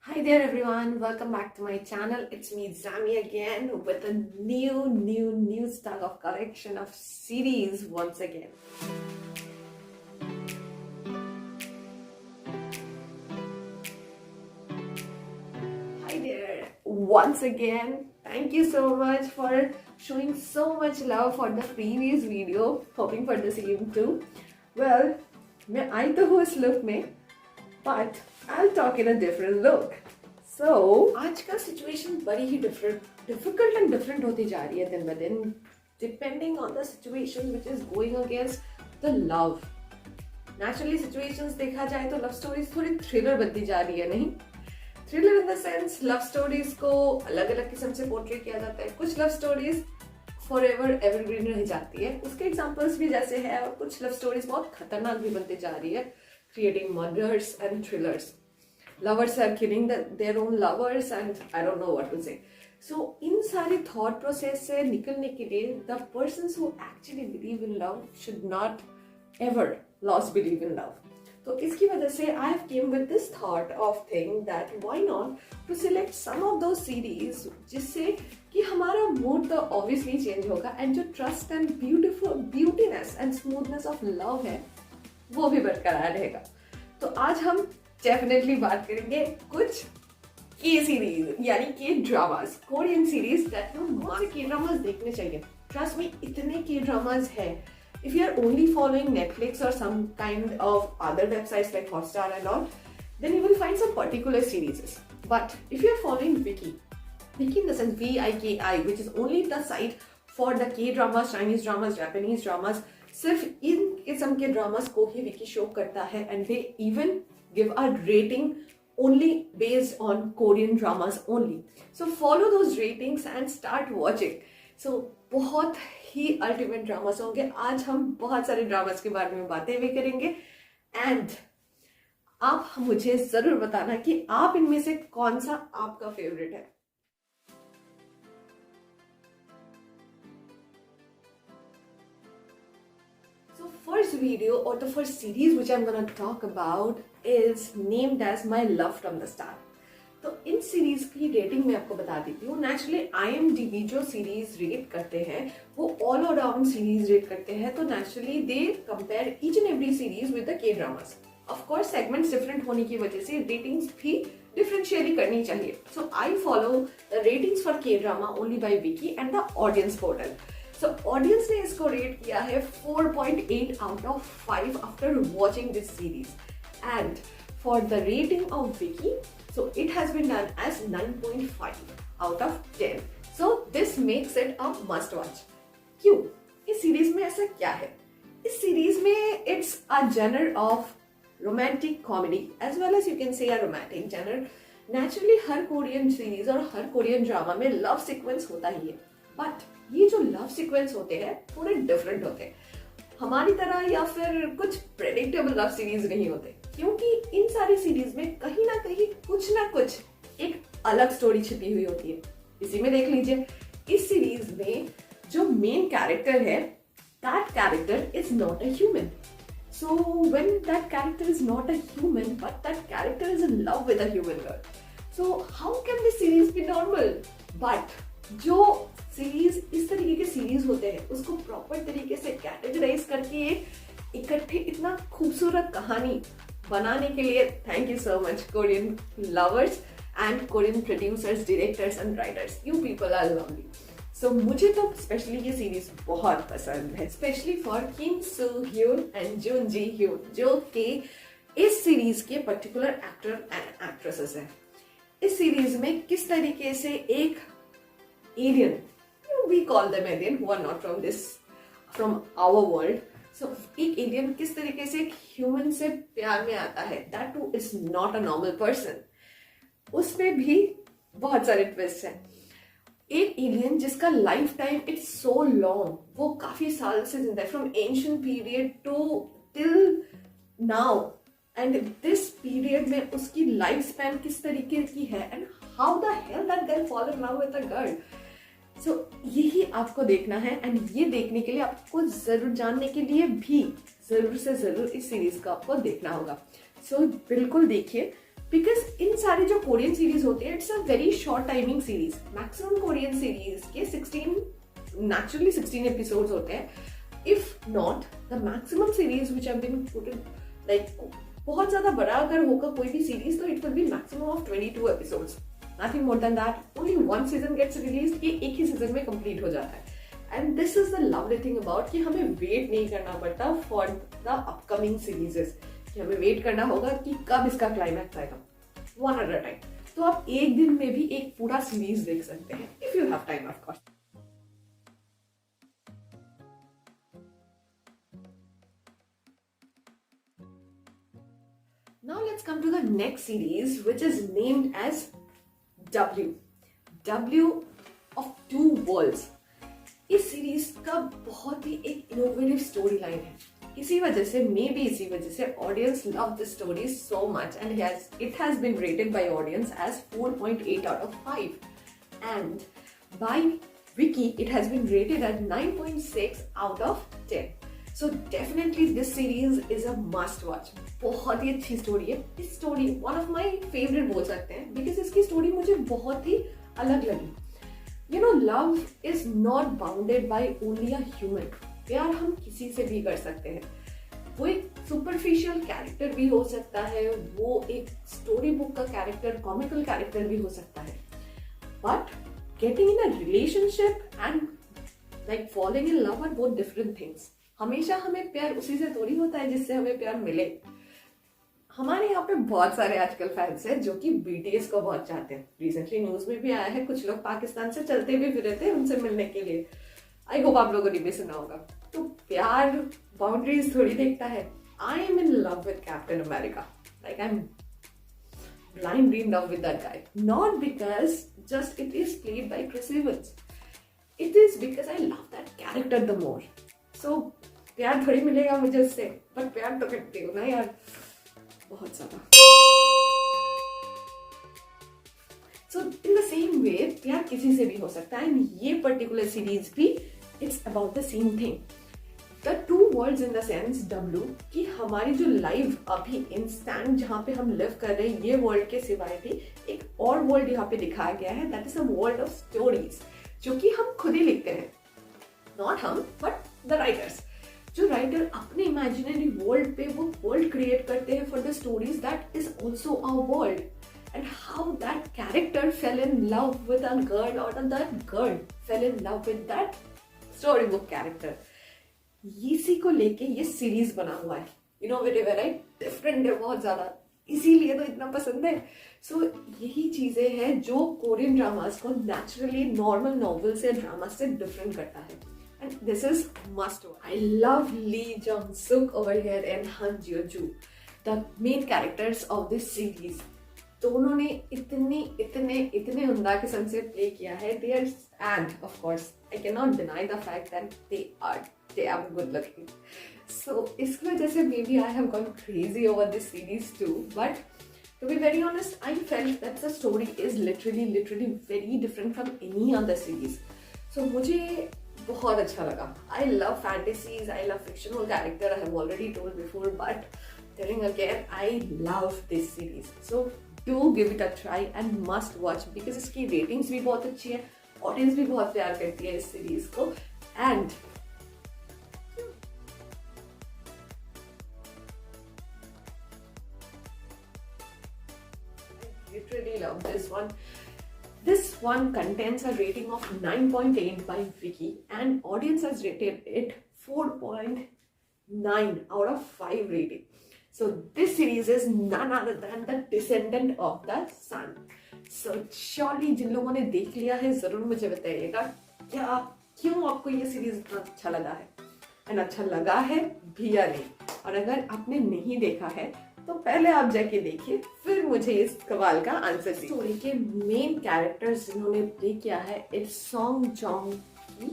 Hi there everyone, welcome back to my channel. It's me Zami again with a new stock of collection of series once again. Hi there once again. Thank you so much for showing so much love for the previous video. Hoping for the same too. Well, मैं आई तो हूँ इस look में, but I'll talk in a different look. So, आज का situation बड़ी ही difficult and different होती जा रही है दिन ब दिन, depending on the situation which is going against the love. Naturally situations देखा जाए तो लव स्टोरीज थोड़ी थ्रिलर बनती जा रही है. नहीं thriller in the sense love stories को अलग अलग किस्म से पोर्ट्रेट किया जाता है. कुछ love stories for ever evergreen रह जाती है, उसके एग्जाम्पल्स भी जैसे है, और कुछ लव स्टोरीज बहुत खतरनाक भी बनती जा रही है, creating murders and thrillers. Lovers are killing their own lovers and I don't know what to say. So इन सारी thought process से निकलने के लिए the persons who actually believe in love should not ever lose believe in love. तो इसकी वजह से I have came with this thought of thing that why not to select some of those series जिससे कि हमारा mood तो obviously change होगा and जो trust and beautiness and smoothness of love है वो भी बरकरार रहेगा. तो आज हम डेफिनेटली बात करेंगे कुछ के सीरीज यानी K dramas, Korean series that you must K dramas देखने चाहिए. ट्रस्ट मी, इतने के ड्रामास है. If you are only following Netflix और some kind of other websites like Hotstar and all, then you will find some particular series. But if you are following Viki in the sense VIKI, which is only the site for the K dramas, Chinese dramas, Japanese dramas, सिर्फ इन किस्म के dramas को ही Vicky show करता है and they even give a rating only based on Korean dramas only. So follow those ratings and start watching. So बहुत ही ultimate dramas होंगे. आज हम बहुत सारे dramas के बारे में बातें भी करेंगे and आप मुझे जरूर बताना कि आप इनमें से कौन सा आपका फेवरेट है. First video or the first series which I'm gonna talk about is named as My Love from the Start. तो इन सीरीज की रेटिंग मैं आपको बता देती हूँ. नेचुरली IMDb जो सीरीज रेट करते हैं वो ऑल अराउंड सीरीज रेट करते हैं, तो naturally they compare each and every series with the K dramas. Of course segments different होने की वजह से रेटिंग्स भी डिफरेंशियली करनी चाहिए. So I follow the ratings for K drama only by Viki and the audience portal. So audience ने इसको rate किया है 4.8 out of 5 after watching this series. And for the rating of Vicky, so it has been done as 9.5 out of 10. So this makes it a must watch. क्यों? इस series में ऐसा क्या है? इस सीरीज में it's a genre of romantic comedy as well as you can say a romantic genre. Naturally her Korean series और हर Korean drama में लव सीक्वेंस होता ही है, बट ये जो लव सीक्वेंस होते हैं थोड़े डिफरेंट होते हैं. हमारी तरह या फिर कुछ प्रेडिक्टेबल लव सीरीज नहीं होते, क्योंकि इन सारी सीरीज में कहीं ना कुछ एक अलग स्टोरी छिपी हुई होती है. इसी में देख लीजिए, इस सीरीज में जो मेन कैरेक्टर है that character is not a human. So when that character is not a human but that character is in love with a human girl, so how can this series B normal? But जो series इस तरीके के series होते हैं उसको proper तरीके से categorise करके इकट्ठे इतना खूबसूरत कहानी बनाने के लिए thank you so much Korean lovers and Korean producers, directors and writers. You people are lovely. So मुझे तो स्पेशली ये सीरीज बहुत पसंद है, specially for Kim Soo Hyun and Jun Ji Hyun, जो कि इस सीरीज के पर्टिकुलर एक्टर एंड एक्ट्रेसेस हैं. इस सीरीज में किस तरीके से एक alien, we call them alien who are not from our world. So एक एलियन किस तरीके से एक ह्यूमन से प्यार में आता है, that too is not a normal person. उसमें भी बहुत सारे ट्विस्ट हैं. एक एलियन जिसका life time it's so long, वो काफी साल से जिंदा है, from ancient period to till now, and this period में उसकी लाइफ स्पैन किस तरीके की है and how the hell that girl fall in love with a girl. So यही आपको देखना है एंड ये देखने के लिए आपको जरूर जानने के लिए भी जरूर से जरूर इस सीरीज को आपको देखना होगा. सो बिल्कुल देखिए. बिकॉज इन सारे जो कोरियन सीरीज होते हैं it's a very short timing series. Maximum Korean series के 16 एपिसोड्स होते हैं. If not the maximum series which have been like बहुत ज्यादा बड़ा अगर होगा कोई भी सीरीज तो it will be maximum of 22 episodes. Nothing more than that. Only one season gets release. ये एक ही सीजन में कंप्लीट हो जाता है. And this is the lovely thing about कि हमें वेट नहीं करना पड़ता फॉर द अपकमिंग सीरीजेस. कि हमें वेट करना होगा कि कब इसका क्लाइमैक्स आएगा. One at a time. तो आप एक दिन में भी एक पूरा सीरीज देख सकते हैं if you have time of course. Now let's come to the next series which is named as W. W of Two Worlds. इस सीरीज का बहुत ही एक इनोवेटिव स्टोरी लाइन है. इसी वजह से इसी वजह से audience love this story so much and it has been rated by audience as 4.8 out of 5 and by Wiki it has been rated at 9.6 out of 10. So definitely this series is a must watch. बहुत ही अच्छी story है. इस story one of my favorite बोल सकते हैं because इसकी story मुझे बहुत ही अलग लगी. You know, love is not bounded by only a human. प्यार हम किसी से भी कर सकते हैं. वो एक सुपरफिशियल कैरेक्टर भी हो सकता है, वो एक स्टोरी बुक का कैरेक्टर, कॉमिकल कैरेक्टर भी हो सकता है. But getting in a relationship and like following in love are both different things. हमेशा हमें प्यार उसी से थोड़ी होता है जिससे हमें प्यार मिले. हमारे यहाँ पे बहुत सारे आजकल फैंस हैं जो कि बीटीएस को बहुत चाहते हैं. रिसेंटली न्यूज में भी आया है कुछ लोग पाकिस्तान से चलते भी फिरे थे उनसे मिलने के लिए. आई होप आप लोगों ने भी सुना होगा. तो प्यार बाउंड्रीज थोड़ी देखता है. I am in love with captain America. Like I am blindly in love with that guy. Not because just it is played by Chris Evans. It is because I love that character the more. So प्यार थोड़ी मिलेगा मुझे उससे, पर प्यार तो करती हूँ ना यार बहुत ज्यादा. So in the same way प्यार किसी से भी हो सकता है. एंड ये पर्टिकुलर सीरीज भी it's about the same thing. The two worlds in the sense W कि हमारी जो लाइफ अभी इंस्टेंट जहाँ पे हम लिव कर रहे हैं ये वर्ल्ड के सिवाय भी एक और वर्ल्ड यहाँ पे दिखाया गया है. That is a world of stories जो कि हम खुद ही लिखते हैं. नॉट हम बट द राइटर्स. जो राइटर अपने इमेजिनरी वर्ल्ड पे वो वर्ल्ड क्रिएट करते हैं for the stories that is also our world. And how that character fell in love with a girl और that girl fell in love with that story book character. इसी को लेके ये series बना हुआ है. इनोवेटिव है, राइट? डिफरेंट है बहुत ज्यादा, इसीलिए तो इतना पसंद है. सो यही चीजें हैं जो कोरियन ड्रामास को नेचुरली नॉर्मल नॉवेल से ड्रामा से डिफरेंट करता है. And this is must. I love Lee Jong Suk over here and Han Hyo Joo, the main characters of this series. दोनों ने इतने उम्दा किस्म से प्ले किया है. They are and of course I can not deny the fact that they are good looking. So इसकी वजह से maybe I have gone crazy over this series too. But to be very honest, I felt that the story is literally very different from any other series. So मुझे बहुत अच्छा लगा. I love fantasies, I love fictional character. I have already told before, but telling again, I love this series. So do give it a try and must watch because इसकी ratings भी बहुत अच्छी है, audience भी बहुत प्यार करती है इस series को. And literally love this one. This one contains a rating of 9.8 by Wiki and audience has rated it 4.9 out of 5 rating. So this series is none other than the Descendant of the Sun. So surely जिन लोगों ने देख लिया है जरूर मुझे बताइएगा क्यों आपको ये सीरीज इतना अच्छा लगा है. एंड अच्छा लगा है भी या नहीं. और अगर आपने नहीं देखा है तो पहले आप जाके देखिए फिर मुझे इस सवाल का आंसर दीजिए. स्टोरी के मेन कैरेक्टर्स जिन्होंने प्ले किया है it's Song Joong Ki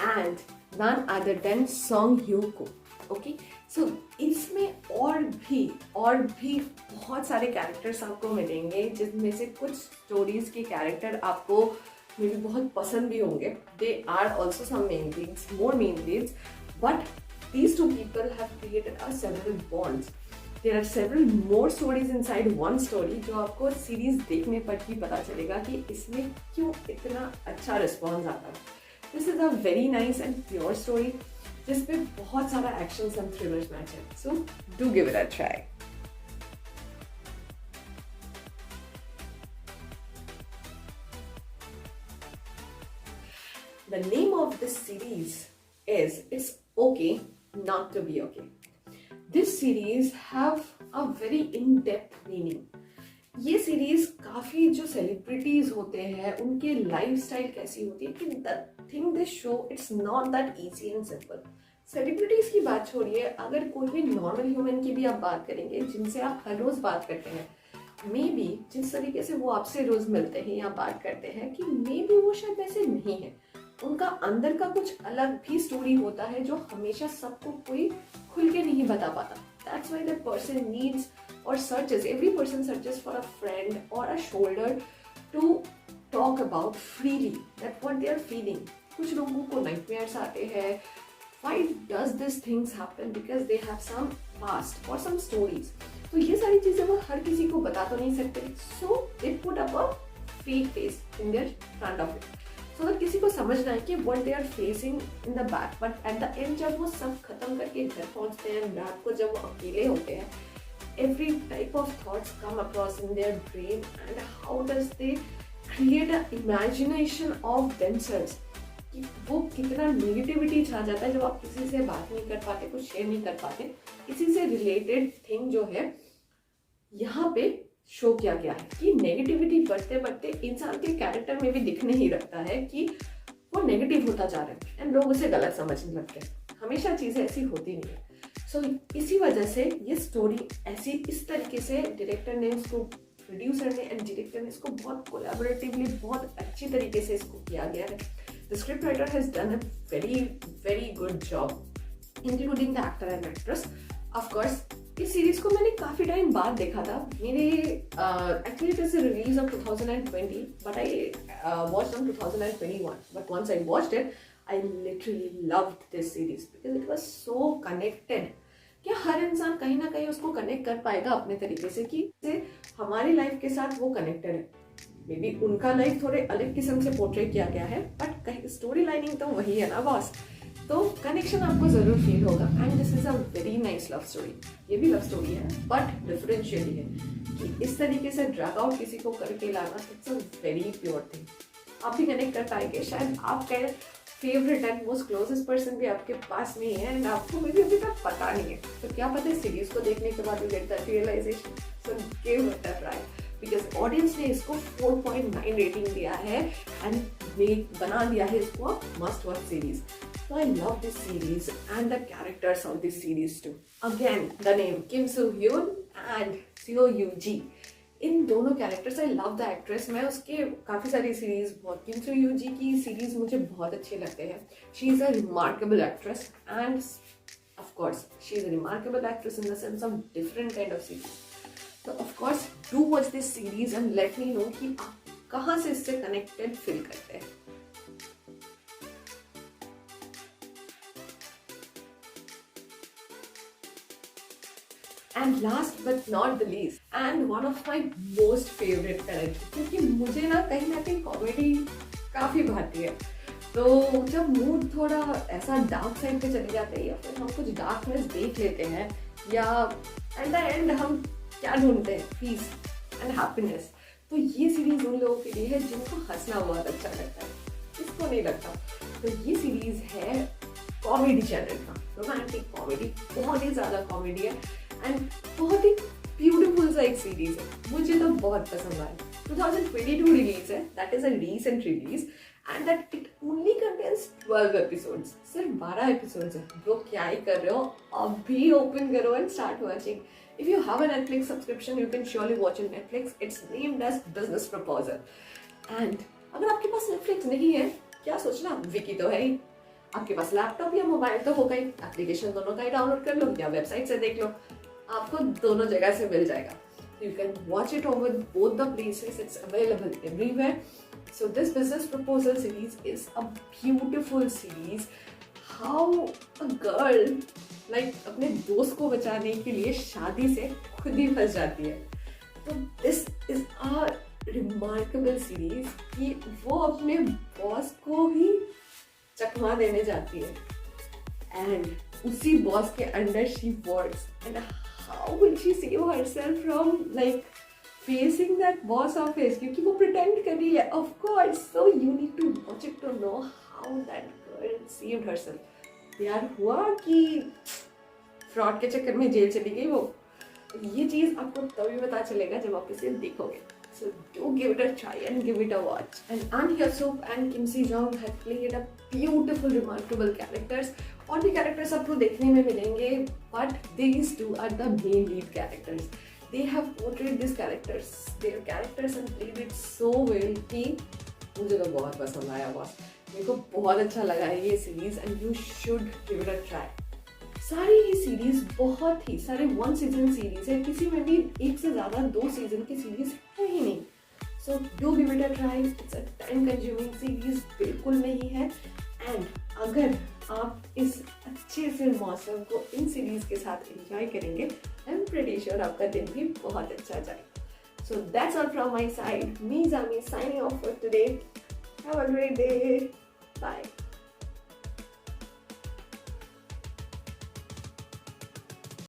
and none other than Song Hye Kyo. Okay, सो इसमें और भी बहुत सारे कैरेक्टर्स आपको मिलेंगे जिनमें से कुछ स्टोरीज के कैरेक्टर आपको मेरे बहुत पसंद भी होंगे. They are also some main leads, more main leads, but these two people have created a several bonds. There are several more stories inside one story, जो आपको सीरीज देखने पर ही पता चलेगा कि इसमें क्यों इतना अच्छा रिस्पॉन्स आता है. This is a very nice and pure story जिसमें बहुत सारा एक्शन एंड थ्रिलर्स मैच है. So do give it a try. The name of this series is It's Okay Not to Be Okay. This series have a very in-depth meaning. ये series काफी जो celebrities होते हैं उनके lifestyle कैसी होती है कि the thing this show it's not that easy and simple. Celebrities की बात छोड़िए, अगर कोई भी नॉर्मल ह्यूमन की भी आप बात करेंगे जिनसे आप हर रोज बात करते हैं, मे बी जिस तरीके से वो आपसे रोज मिलते हैं या बात करते हैं कि मे बी वो शायद वैसे नहीं है. उनका अंदर का कुछ अलग भी स्टोरी होता है जो हमेशा सबको कोई खुल के नहीं बता पाता. That's why that person needs or searches, every person searches for a friend or a shoulder to talk about freely that what they are feeling. कुछ लोगों को nightmares आते हैं. Why does these things happen? Because they have some past or some stories. तो ये सारी चीजें वो हर किसी को बता तो नहीं सकते. So they put up a fake face in their front of it. So that किसी को समझना है कि what they are facing in the back. But at the end जब वो सब खत्म करके घर पहुंचते हैं, रात को जब वो अकेले होते हैं, every type of thoughts come across in their brain and how does they create an imagination of themselves. कि वो कितना नेगेटिविटी छा जाता है जब आप किसी से बात नहीं कर पाते, कुछ शेयर नहीं कर पाते. इसी से रिलेटेड थिंग जो है यहाँ पे शो किया गया है कि नेगेटिविटी बढ़ते बढ़ते इंसान के कैरेक्टर में भी दिखने ही लगता है कि वो नेगेटिव होता जा रहा है एंड लोग उसे गलत समझने लगते हैं. हमेशा चीजें ऐसी होती नहीं है. सो इसी वजह से ये स्टोरी ऐसी इस तरीके से डायरेक्टर ने इसको, प्रोड्यूसर ने एंड डायरेक्टर ने इसको बहुत कोलैबोरेटिवली बहुत अच्छी तरीके से इसको किया गया है. The script writer has done a very very good job including the actor and actress. Of course इस सीरीज को मैंने काफी टाइम बाद देखा था. मेरे actually it is release of 2020 but I watched on 2021. But once I watched it I literally loved this series because it was so connected कि हर इंसान कहीं ना कहीं उसको कनेक्ट कर पाएगा अपने तरीके से कि हमारी लाइफ के साथ वो कनेक्टेड है. मे बी उनका लाइफ थोड़े अलग किस्म से पोर्ट्रेट किया गया है बट स्टोरी लाइनिंग तो वही है ना बॉस. तो कनेक्शन आपको जरूर फील होगा and this is a very nice love story. ये भी लव स्टोरी है बट डिफरेंशियली है कि इस तरीके से ड्रैग आउट किसी को करके लाना it's a very pure thing. आप भी कनेक्ट कर पाएंगे. शायद आपका favourite and most closest person भी आपके पास में है एंड आपको मुझे अभी तक पता नहीं है. तो क्या पता है सीरीज को देखने के बाद you get that realization. So give it a try because audience ने इसको 4.9 रेटिंग दिया है एंड बना दिया है इसको must watch series. So I love this series and the characters of this series too. Again, the name Kim Soo Hyun and Seo Yoo Ji. इन दोनों characters I love the actress. मैं उसके काफ़ी सारी series बहुत, किम so you जी की series मुझे बहुत अच्छे लगते हैं. She is a remarkable actress and of course she is a remarkable actress in the sense of different kind of series. तो of course do watch this series and let me know कि आप कहाँ से इससे connected feel करते हैं. And last but not the least, and one of my most favorite character, क्योंकि मुझे ना कहीं कॉमेडी काफी भाती है. तो जब मूड थोड़ा ऐसा डार्क साइड पे चले जाते हैं या फिर हम कुछ डार्कनेस देख लेते हैं या एट द एंड हम क्या ढूंढते हैं, पीस एंड हैप्पीनेस. तो ये सीरीज उन लोगों के लिए है जिनको हंसना बहुत अच्छा लगता है. किसको नहीं लगता. तो ये सीरीज है कॉमेडी चैनल का, रोमांटिक कॉमेडी, बहुत ही ज्यादा कॉमेडी है एंड बहुत ही ब्यूटीफुल सा एक सीरीज है. मुझे तो बहुत पसंद आया. 2022 रिलीज है, that is a recent release and that it only contains 12 episodes. सिर्फ 12 एपिसोड्स है. ब्रो क्या ही कर रहे हो, अभी ओपन करो and start watching. If you have a Netflix subscription you can surely watch in Netflix. It's named as Business Proposal. And अगर आपके पास नेटफ्लिक्स नहीं है, क्या सोचना, विकी तो है ही. आपके पास लैपटॉप या मोबाइल तो होगा ही, एप्लीकेशन दोनों का ही डाउनलोड कर लो या वेबसाइट से देख लो, आपको दोनों जगह से मिल जाएगा. You can watch it over both the places. It's available everywhere. So this business proposal series is a beautiful series. How a girl like अपने दोस्त को बचाने के लिए शादी से खुद ही फंस जाती है। तो this is a remarkable series कि वो अपने बॉस को ही चकमा देने जाती है एंड उसी बॉस के under she works and how will she save herself from like facing that boss office, क्योंकि वो प्रिटेंड कर रही है of course. So you need to watch it to know how that girl saved herself. यार हुआ कि fraud के चक्कर में जेल चली गई वो, ये चीज आपको तभी पता चलेगा जब आप इसे देखोगे। So do give it a try and give it a watch. And Ahn Hyuk-suk and Kim Si-jung have played a beautiful, remarkable characters. और भी characters आपको देखने में मिलेंगे, but these two are the main lead characters. They have portrayed these characters, their characters and played it so well कि मुझे तो बहुत पसंद आया बॉस। मेरे को बहुत अच्छा लगा है ये series and you should give it a try. सारी ही सीरीज बहुत ही सारे 1 सीजन सीरीज है, किसी में भी एक से ज़्यादा 2 सीजन की सीरीज है ही नहीं। So do give it a try, it's a time consuming series बिल्कुल नहीं है। एंड अगर आप इस अच्छे से मौसम को इन सीरीज के साथ एंजॉय करेंगे, आई एम प्रीटी श्योर आपका दिन भी बहुत अच्छा जाए। So that's all from my side, me Jami signing off for today. Have a great day, bye.